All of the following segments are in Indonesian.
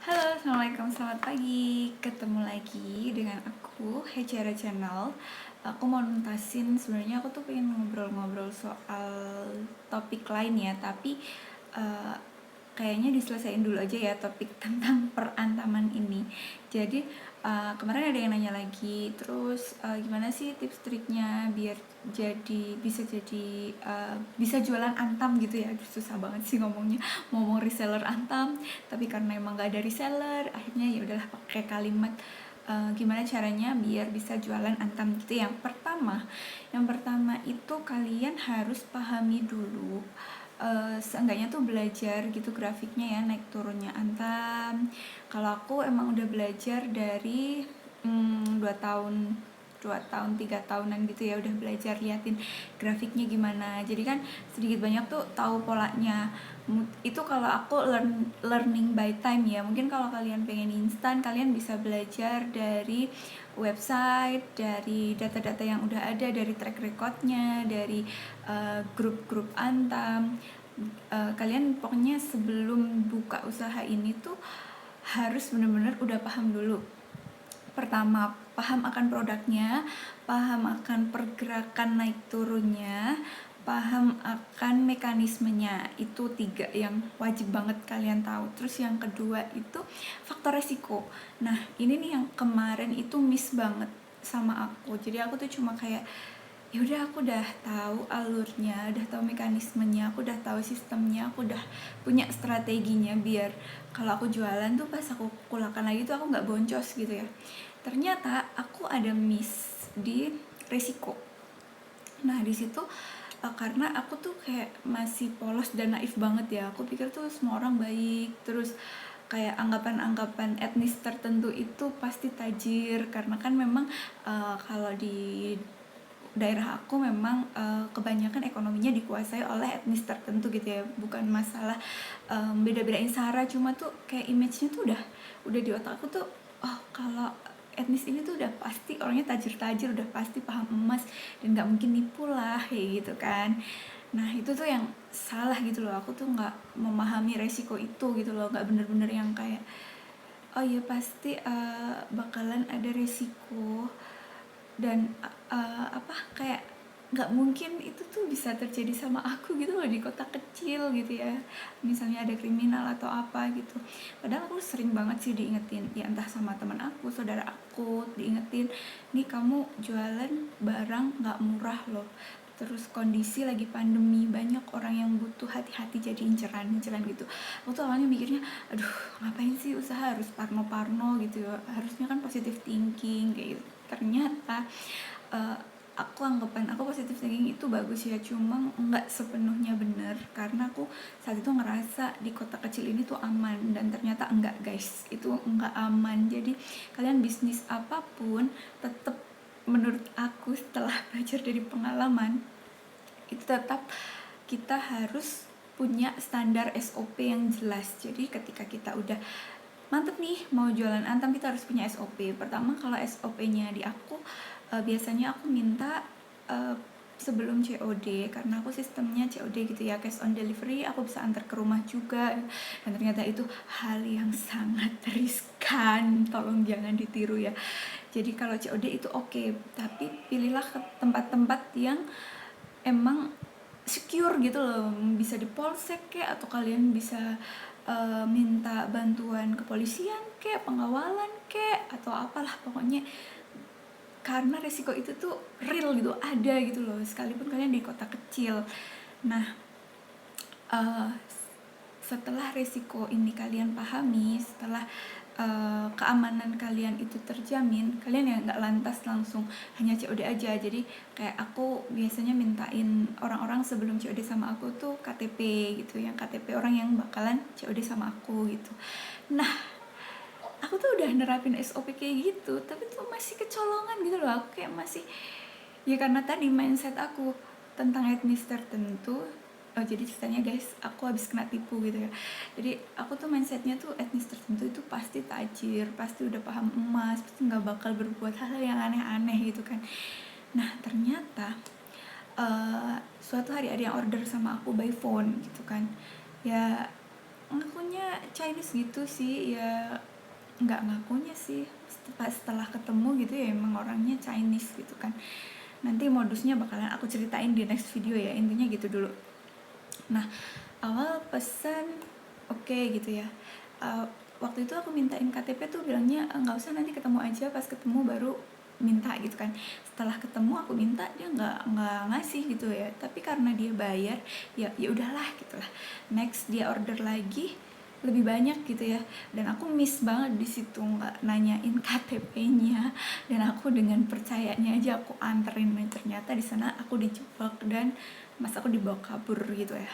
Halo, assalamualaikum, selamat pagi. Ketemu lagi dengan aku, Hejara Channel. Aku mau nuntasin, sebenarnya aku tuh pengen ngobrol-ngobrol soal topik lain ya, tapi uh, kayaknya diselesain dulu aja ya topik tentang perantaman ini. Jadi kemarin ada yang nanya lagi, terus gimana sih tips triknya biar bisa jualan antam gitu ya. Aduh, susah banget sih ngomong reseller antam, tapi karena emang gak ada reseller, akhirnya ya udahlah pakai kalimat gimana caranya biar bisa jualan antam gitu. Yang pertama itu kalian harus pahami dulu, seenggaknya tuh belajar gitu grafiknya ya, naik turunnya antam. Kalau aku emang udah belajar dari 2 tahun 3 tahunan gitu ya, udah belajar liatin grafiknya gimana, jadi kan sedikit banyak tuh tahu polanya. Itu kalau aku learning by time ya. Mungkin kalau kalian pengen instan, kalian bisa belajar dari website, dari data-data yang udah ada, dari track recordnya, dari grup-grup antam. Kalian pokoknya sebelum buka usaha ini tuh harus bener-bener udah paham dulu. Pertama, paham akan produknya, paham akan pergerakan naik turunnya, paham akan mekanismenya. Itu 3 yang wajib banget kalian tahu. Terus yang kedua itu faktor resiko. Nah, ini nih yang kemarin itu miss banget sama aku. Jadi aku tuh cuma kayak, ya udah, aku udah tahu alurnya, udah tahu mekanismenya, aku udah tahu sistemnya, aku udah punya strateginya biar kalau aku jualan tuh pas aku kulakan lagi tuh aku nggak boncos gitu ya. Ternyata aku ada miss di resiko. Nah di situ karena aku tuh kayak masih polos dan naif banget ya. Aku pikir tuh semua orang baik, terus kayak anggapan-anggapan etnis tertentu itu pasti tajir, karena kan memang kalau di daerah aku memang kebanyakan ekonominya dikuasai oleh etnis tertentu gitu ya. Bukan masalah beda-bedain sara, cuma tuh kayak image-nya tuh udah di otak aku tuh, oh kalau etnis ini tuh udah pasti orangnya tajir-tajir, udah pasti paham emas dan nggak mungkin nipu lah kayak gitu kan. Nah itu tuh yang salah gitu loh. Aku tuh nggak memahami resiko itu gitu loh, nggak bener-bener yang kayak, oh ya pasti bakalan ada resiko, dan kayak nggak mungkin itu tuh bisa terjadi sama aku gitu loh, di kota kecil gitu ya, misalnya ada kriminal atau apa gitu. Padahal aku sering banget sih diingetin, ya entah sama teman aku, saudara aku, diingetin, nih kamu jualan barang nggak murah loh, terus kondisi lagi pandemi, banyak orang yang butuh, hati-hati, jadi inceran gitu. Aku tuh awalnya mikirnya, aduh ngapain sih usaha harus parno gitu ya, harusnya kan positive thinking kayak gitu. Ternyata uh, aku positive thinking itu bagus ya, cuma nggak sepenuhnya benar, karena aku saat itu ngerasa di kota kecil ini tuh aman, dan ternyata enggak guys, itu enggak aman. Jadi kalian bisnis apapun tetap, menurut aku setelah belajar dari pengalaman, itu tetap kita harus punya standar SOP yang jelas. Jadi ketika kita udah mantep nih mau jualan antam, kita harus punya SOP. Pertama, kalau SOP-nya di aku, biasanya aku minta sebelum COD, karena aku sistemnya COD gitu ya, cash on delivery, aku bisa antar ke rumah juga. Dan ternyata itu hal yang sangat riskan, tolong jangan ditiru ya. Jadi kalau COD itu oke, tapi pilihlah ke tempat-tempat yang emang secure gitu loh, bisa di polsek kayak, atau kalian bisa minta bantuan kepolisian kayak, pengawalan kayak, atau apalah pokoknya, karena resiko itu tuh real gitu, ada gitu loh, sekalipun kalian di kota kecil. Nah uh, setelah resiko ini kalian pahami, setelah keamanan kalian itu terjamin, kalian ya nggak lantas langsung hanya COD aja. Jadi kayak aku biasanya mintain orang-orang sebelum COD sama aku tuh KTP gitu, yang KTP orang yang bakalan COD sama aku gitu. Nah aku tuh udah nerapin SOP kayak gitu, tapi tuh masih kecolongan gitu loh. Aku kayak masih, ya karena tadi mindset aku tentang etnis tertentu. Jadi ceritanya guys, aku habis kena tipu gitu ya. Jadi aku tuh mindsetnya tuh etnis tertentu itu pasti tajir, pasti udah paham emas, pasti nggak bakal berbuat hal yang aneh-aneh gitu kan. Nah ternyata suatu hari ada yang order sama aku by phone gitu kan. Ya ngakunya Chinese gitu sih ya, nggak ngakunya sih. Setelah ketemu gitu ya emang orangnya Chinese gitu kan. Nanti modusnya bakalan aku ceritain di next video ya, intinya gitu dulu. Nah, awal pesan oke gitu ya. Uh, Waktu itu aku mintain KTP tuh bilangnya nggak usah, nanti ketemu aja, pas ketemu baru minta gitu kan. Setelah ketemu aku minta, dia nggak ngasih gitu ya. Tapi karena dia bayar, ya udahlah gitulah. Next dia order lagi lebih banyak gitu ya, dan aku miss banget di situ nggak nanyain KTP-nya, dan aku dengan percayanya aja aku anterin, dan ternyata di sana aku dijebak dan mas aku dibawa kabur gitu ya.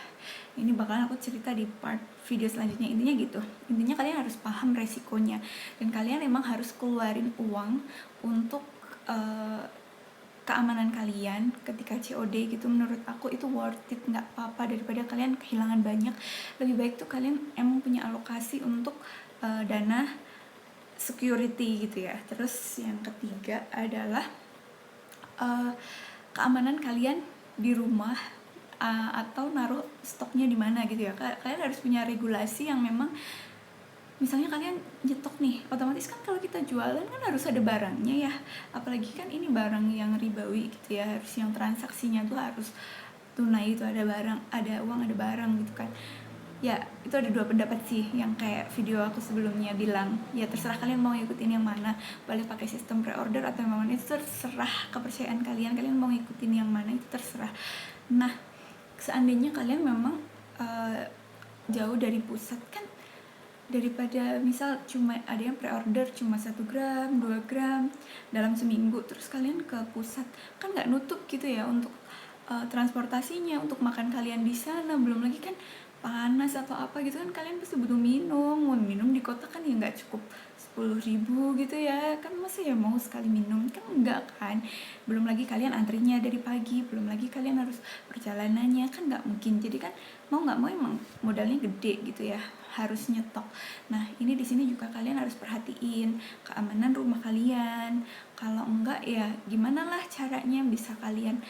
Ini bakalan aku cerita di part video selanjutnya. Intinya gitu, intinya kalian harus paham resikonya, dan kalian emang harus keluarin uang untuk keamanan kalian ketika COD gitu. Menurut aku itu worth it, nggak apa-apa daripada kalian kehilangan banyak. Lebih baik tuh kalian emang punya alokasi untuk dana security gitu ya. Terus yang ketiga adalah keamanan kalian di rumah, atau naruh stoknya di mana gitu ya. Kalian harus punya regulasi yang memang, misalnya kalian nyetok nih, otomatis kan kalau kita jualan kan harus ada barangnya ya, apalagi kan ini barang yang ribawi gitu ya, harus yang transaksinya tuh harus tunai, itu ada barang, ada uang, ada barang gitu kan ya. Itu ada dua pendapat sih, yang kayak video aku sebelumnya bilang, ya terserah kalian mau ngikutin yang mana, boleh pakai sistem pre-order atau yang mana, itu terserah kepercayaan kalian, kalian mau ngikutin yang mana itu terserah. Nah, seandainya kalian memang jauh dari pusat kan, daripada misal cuma ada yang pre-order cuma 1 gram, 2 gram dalam seminggu, terus kalian ke pusat kan nggak nutup gitu ya untuk transportasinya, untuk makan kalian di sana, belum lagi kan panas atau apa gitu kan, kalian pasti butuh minum. Mau minum di kota kan ya nggak cukup 10.000 gitu ya kan, masa ya mau sekali minum kan, enggak kan. Belum lagi kalian antrinya dari pagi, belum lagi kalian harus perjalanannya kan, nggak mungkin. Jadi kan mau nggak mau emang modalnya gede gitu ya, harus nyetok. Nah ini di sini juga kalian harus perhatiin keamanan rumah kalian. Kalau enggak ya gimana lah caranya bisa kalian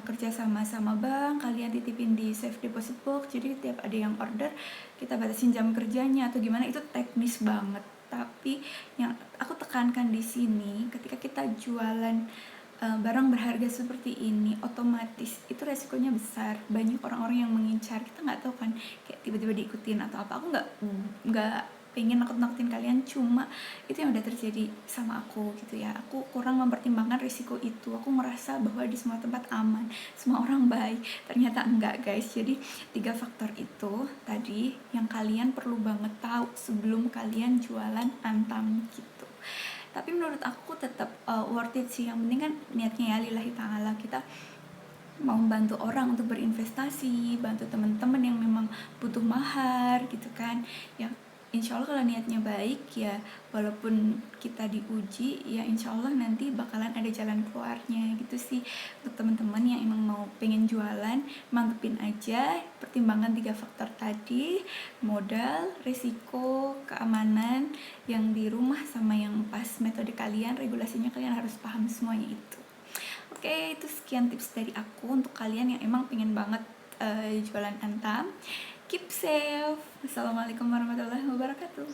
kerja sama bank, kalian titipin di safe deposit box, jadi tiap ada yang order kita batasin jam kerjanya atau gimana, itu teknis banget. Tapi yang aku tekankan di sini, ketika kita jualan barang berharga seperti ini, otomatis itu resikonya besar, banyak orang-orang yang mengincar, kita nggak tahu kan, kayak tiba-tiba diikutin atau apa. Aku nggak pengen nakut-nakutin kalian, cuma itu yang udah terjadi sama aku gitu ya. Aku kurang mempertimbangkan risiko itu, aku merasa bahwa di semua tempat aman, semua orang baik, ternyata enggak guys. Jadi 3 faktor itu tadi yang kalian perlu banget tahu sebelum kalian jualan antam gitu. Tapi menurut aku tetap worth it sih. Yang penting kan niatnya ya lillahi ta'ala, kita mau membantu orang untuk berinvestasi, bantu teman-teman yang memang butuh mahar gitu kan ya. Insya Allah kalau niatnya baik ya, walaupun kita diuji ya, insya Allah nanti bakalan ada jalan keluarnya gitu sih. Untuk teman-teman yang emang mau pengen jualan, mantepin aja, pertimbangkan 3 faktor tadi: modal, risiko, keamanan yang di rumah, sama yang pas metode kalian, regulasinya kalian harus paham semuanya itu. Oke, itu sekian tips dari aku untuk kalian yang emang pengen banget jualan antam. Keep safe. Wassalamualaikum warahmatullahi wabarakatuh.